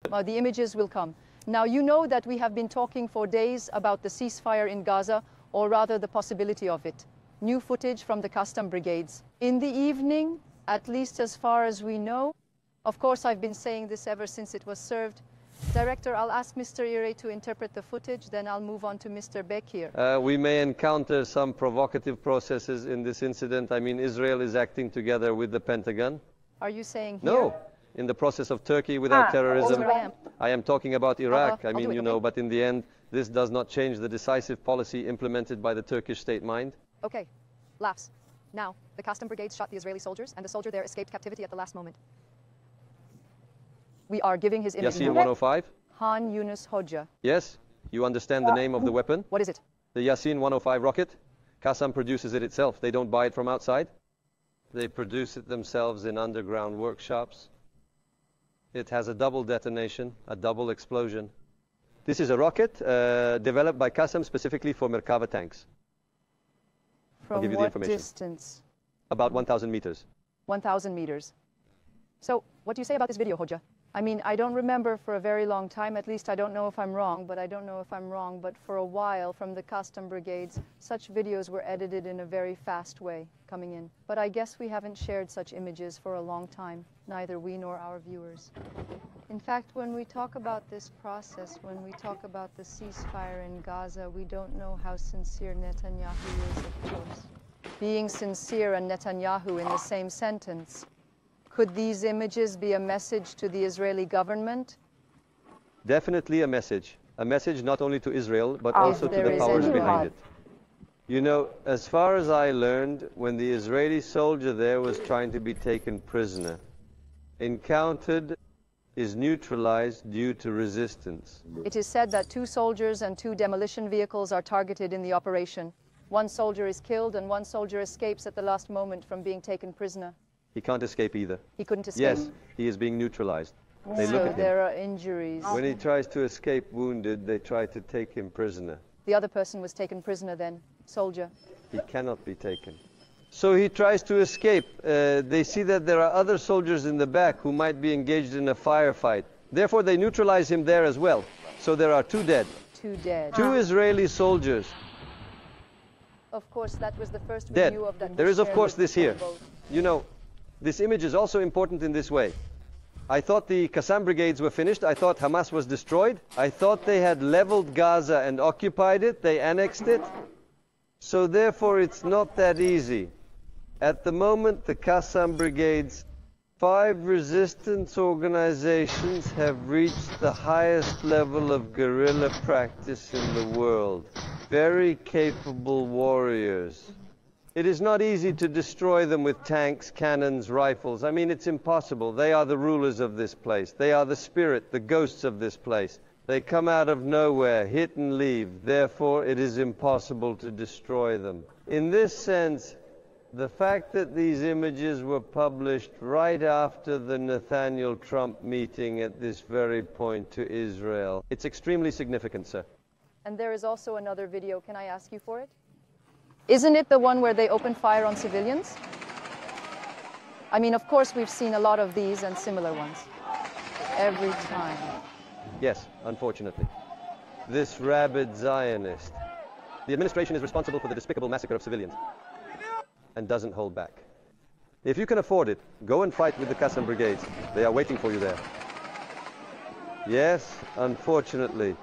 The images will come. Now, you know that we have been talking for days about the ceasefire in Gaza, or rather the possibility of it. New footage from the custom brigades. In the evening, at least as far as we know, of course I've been saying this ever since it was served. Director, I'll ask Mr. Ire to interpret the footage, then I'll move on to Mr. Bekir. We may encounter some provocative processes in this incident. I mean, Israel is acting together with the Pentagon. Are you saying here? No, in the process of Turkey without terrorism. I am talking about Iraq. I mean, you know, but in the end, this does not change the decisive policy implemented by the Turkish state mind. Okay, laughs. Now, the custom brigades shot the Israeli soldiers, and the soldier there escaped captivity at the last moment. We are giving his image. Yasin 105? Han Yunus Hoxha. Yes? You understand the name of the weapon? What is it? The Yasin 105 rocket. Qassam produces it itself. They don't buy it from outside. They produce it themselves in underground workshops. It has a double detonation, a double explosion. This is a rocket developed by Qassam specifically for Merkava tanks. From I'll give you the information. What distance? About 1,000 meters. 1,000 meters. So, what do you say about this video, Hoxha? I mean, I don't remember for a very long time, at least I don't know if I'm wrong, but for a while from the custom brigades, such videos were edited in a very fast way coming in. But I guess we haven't shared such images for a long time, neither we nor our viewers. In fact, when we talk about this process, when we talk about the ceasefire in Gaza, we don't know how sincere Netanyahu is, of course. Being sincere and Netanyahu in the same sentence, could these images be a message to the Israeli government? Definitely a message. A message not only to Israel, but also to the powers behind it. You know, as far as I learned, when the Israeli soldier there was trying to be taken prisoner, encountered is neutralized due to resistance. It is said that 2 soldiers and 2 demolition vehicles are targeted in the operation. 1 soldier is killed and 1 soldier escapes at the last moment from being taken prisoner. He can't escape either. He couldn't escape? Yes, he is being neutralized. They look at him. There are injuries. When he tries to escape wounded, they try to take him prisoner. The other person was taken prisoner then, soldier. He cannot be taken. So he tries to escape. They see that there are other soldiers in the back who might be engaged in a firefight. Therefore, they neutralize him there as well. So there are 2 dead. 2 dead. 2 Israeli soldiers. Of course, that was the first Dead. review of that. There is, of course, this here. You know, this image is also important in this way. I thought the Qassam brigades were finished. I thought Hamas was destroyed. I thought they had leveled Gaza and occupied it. They annexed it. So therefore, it's not that easy. At the moment, the Qassam brigades, 5 resistance organizations have reached the highest level of guerrilla practice in the world. Very capable warriors. It is not easy to destroy them with tanks, cannons, rifles. I mean, it's impossible. They are the rulers of this place. They are the spirit, the ghosts of this place. They come out of nowhere, hit and leave. Therefore, it is impossible to destroy them. In this sense, the fact that these images were published right after the Nathaniel Trump meeting at this very point to Israel, it's extremely significant, sir. And there is also another video. Can I ask you for it? Isn't it the one where they opened fire on civilians? I mean, of course, we've seen a lot of these and similar ones. Every time. Yes, unfortunately. This rabid Zionist. The administration is responsible for the despicable massacre of civilians and doesn't hold back. If you can afford it, go and fight with the Qassam brigades. They are waiting for you there. Yes, unfortunately.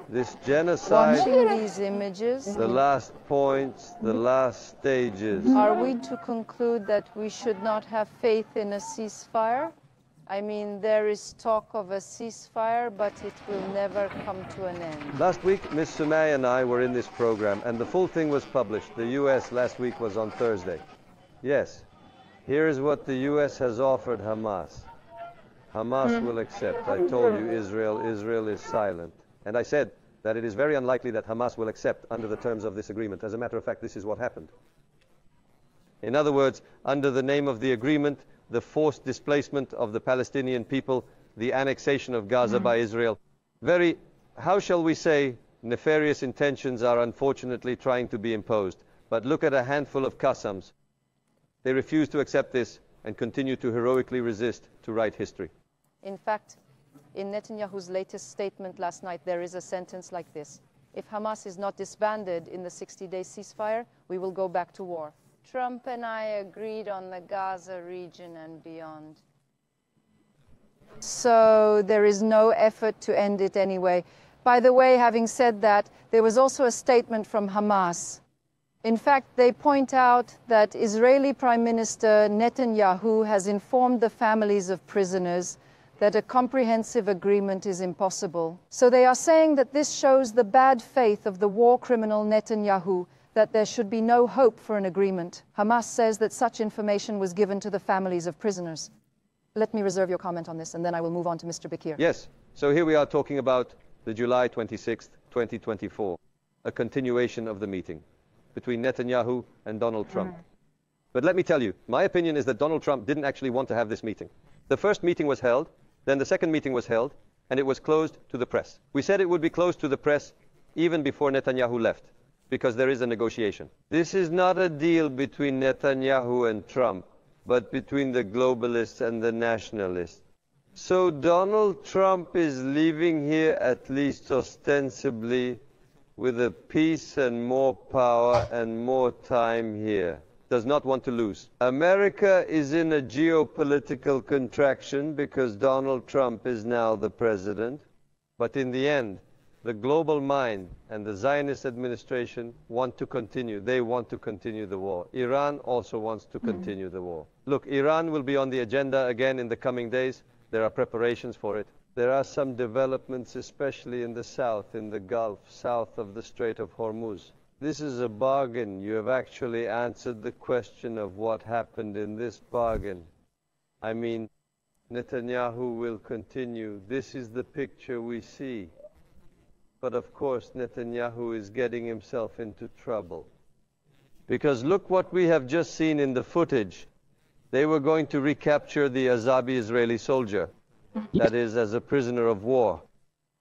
This genocide, watching these images, the last points, the last stages. Are we to conclude that we should not have faith in a ceasefire? I mean, there is talk of a ceasefire, but it will never come to an end. Last week, Ms. Sumay and I were in this program, and the full thing was published. The U.S. last week was on Thursday. Yes, here is what the U.S. has offered Hamas. Hamas will accept. I told you, Israel is silent. And I said that it is very unlikely that Hamas will accept under the terms of this agreement. As a matter of fact, this is what happened. In other words, under the name of the agreement, the forced displacement of the Palestinian people, the annexation of Gaza by Israel, very, how shall we say, nefarious intentions are unfortunately trying to be imposed. But look at a handful of Qassams. They refuse to accept this and continue to heroically resist to write history. In fact, in Netanyahu's latest statement last night, there is a sentence like this: if Hamas is not disbanded in the 60-day ceasefire, we will go back to war. Trump and I agreed on the Gaza region and beyond. So there is no effort to end it anyway. By the way, having said that, there was also a statement from Hamas. In fact, they point out that Israeli Prime Minister Netanyahu has informed the families of prisoners that a comprehensive agreement is impossible. So they are saying that this shows the bad faith of the war criminal Netanyahu, that there should be no hope for an agreement. Hamas says that such information was given to the families of prisoners. Let me reserve your comment on this, and then I will move on to Mr. Bakir. Yes, so here we are talking about the July 26th, 2024, a continuation of the meeting between Netanyahu and Donald Trump. But let me tell you, my opinion is that Donald Trump didn't actually want to have this meeting. The first meeting was held, then the second meeting was held, and it was closed to the press. We said it would be closed to the press even before Netanyahu left, because there is a negotiation. This is not a deal between Netanyahu and Trump, but between the globalists and the nationalists. So Donald Trump is leaving here, at least ostensibly, with a peace and more power and more time here. Does not want to lose. America is in a geopolitical contraction because Donald Trump is now the president. But in the end, the global mind and the Zionist administration want to continue. They want to continue the war. Iran also wants to continue the war. Look, Iran will be on the agenda again in the coming days. There are preparations for it. There are some developments, especially in the south, in the Gulf, south of the Strait of Hormuz. This is a bargain. You have actually answered the question of what happened in this bargain. I mean, Netanyahu will continue. This is the picture we see. But of course, Netanyahu is getting himself into trouble. Because look what we have just seen in the footage. They were going to recapture the Azabi Israeli soldier, that is, as a prisoner of war.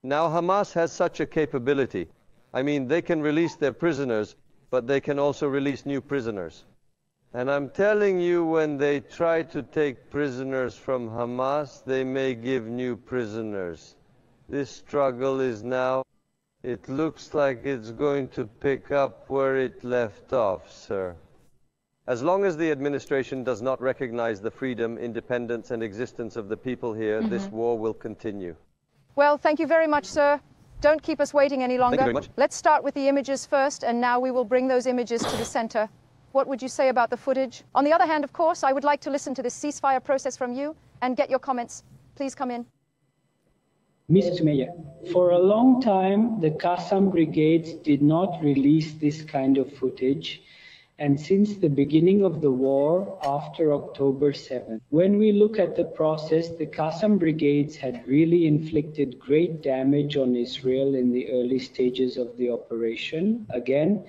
Now Hamas has such a capability. I mean, they can release their prisoners, but they can also release new prisoners. And I'm telling you, when they try to take prisoners from Hamas, they may give new prisoners. This struggle is now, it looks like it's going to pick up where it left off, sir. As long as the administration does not recognize the freedom, independence, and existence of the people here, this war will continue. Well, thank you very much, sir. Don't keep us waiting any longer. Thank you very much. Let's start with the images first, and now we will bring those images to the center. What would you say about the footage? On the other hand, of course, I would like to listen to this ceasefire process from you and get your comments. Please come in. Mr. Mayor, for a long time, the Qassam brigades did not release this kind of footage. And since the beginning of the war, after October 7th, when we look at the process, the Qassam brigades had really inflicted great damage on Israel in the early stages of the operation. Again,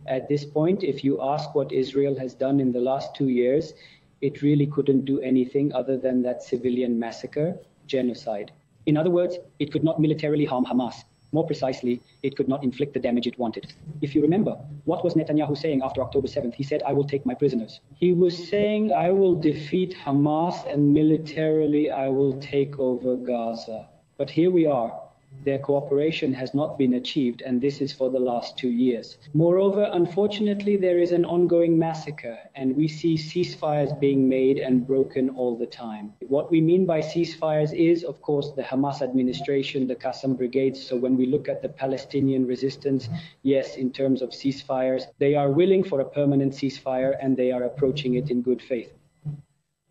at this point, if you ask what Israel has done in the last 2 years, it really couldn't do anything other than that civilian massacre, genocide. In other words, it could not militarily harm Hamas. More precisely, it could not inflict the damage it wanted. If you remember, what was Netanyahu saying after October 7th? He said, I will take my prisoners. He was saying, I will defeat Hamas and militarily I will take over Gaza. But here we are. Their cooperation has not been achieved, and this is for the last 2 years. Moreover, unfortunately, there is an ongoing massacre, and we see ceasefires being made and broken all the time. What we mean by ceasefires is, of course, the Hamas administration, the Qassam brigades. So when we look at the Palestinian resistance, yes, in terms of ceasefires, they are willing for a permanent ceasefire, and they are approaching it in good faith.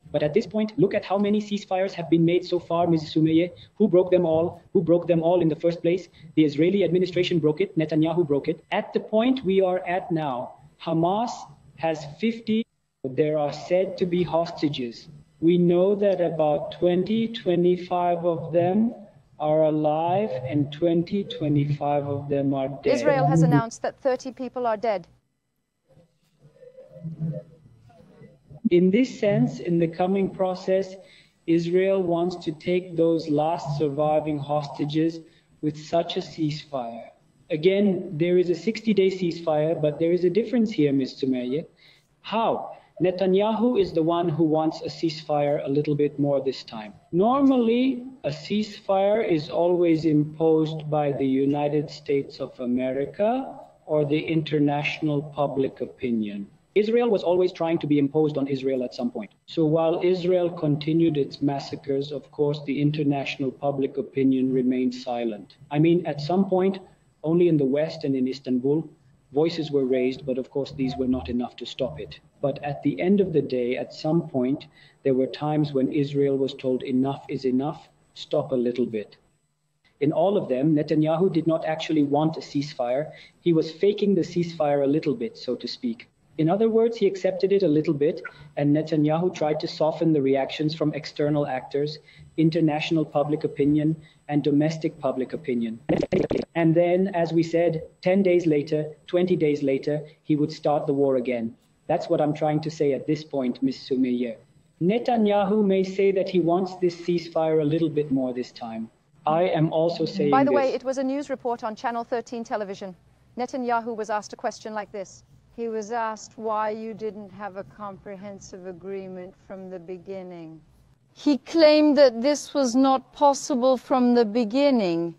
But at this point, look at how many ceasefires have been made so far, Ms. Soumeye. Who broke them all? Who broke them all in the first place? The Israeli administration broke it. Netanyahu broke it. At the point we are at now, Hamas has 50. There are said to be hostages. We know that about 25 of them are alive and 25 of them are dead. Israel has announced that 30 people are dead. In this sense, in the coming process, Israel wants to take those last surviving hostages with such a ceasefire. Again, there is a 60-day ceasefire, but there is a difference here, Mr. Mayor. How? Netanyahu is the one who wants a ceasefire a little bit more this time. Normally, a ceasefire is always imposed by the United States of America or the international public opinion. Israel was always trying to be imposed on Israel at some point. So while Israel continued its massacres, of course, the international public opinion remained silent. I mean, at some point, only in the West and in Istanbul, voices were raised, but of course these were not enough to stop it. But at the end of the day, at some point, there were times when Israel was told enough is enough, stop a little bit. In all of them, Netanyahu did not actually want a ceasefire. He was faking the ceasefire a little bit, so to speak. In other words, he accepted it a little bit, and Netanyahu tried to soften the reactions from external actors, international public opinion, and domestic public opinion. And then, as we said, 10 days later, 20 days later, he would start the war again. That's what I'm trying to say at this point, Ms. Soumaya. Netanyahu may say that he wants this ceasefire a little bit more this time. I am also saying By the way, this. it was a news report on Channel 13 television. Netanyahu was asked a question like this. He was asked why you didn't have a comprehensive agreement from the beginning. He claimed that this was not possible from the beginning.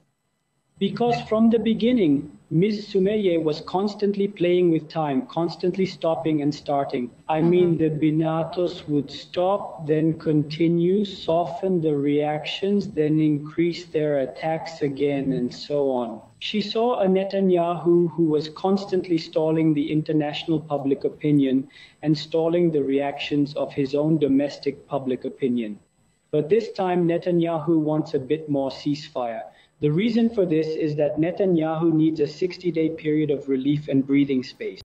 Because from the beginning, Ms. Soumaya was constantly playing with time, constantly stopping and starting. I mean, the Binatos would stop, then continue, soften the reactions, then increase their attacks again, and so on. She saw a Netanyahu who was constantly stalling the international public opinion and stalling the reactions of his own domestic public opinion. But this time, Netanyahu wants a bit more ceasefire. The reason for this is that Netanyahu needs a 60-day period of relief and breathing space.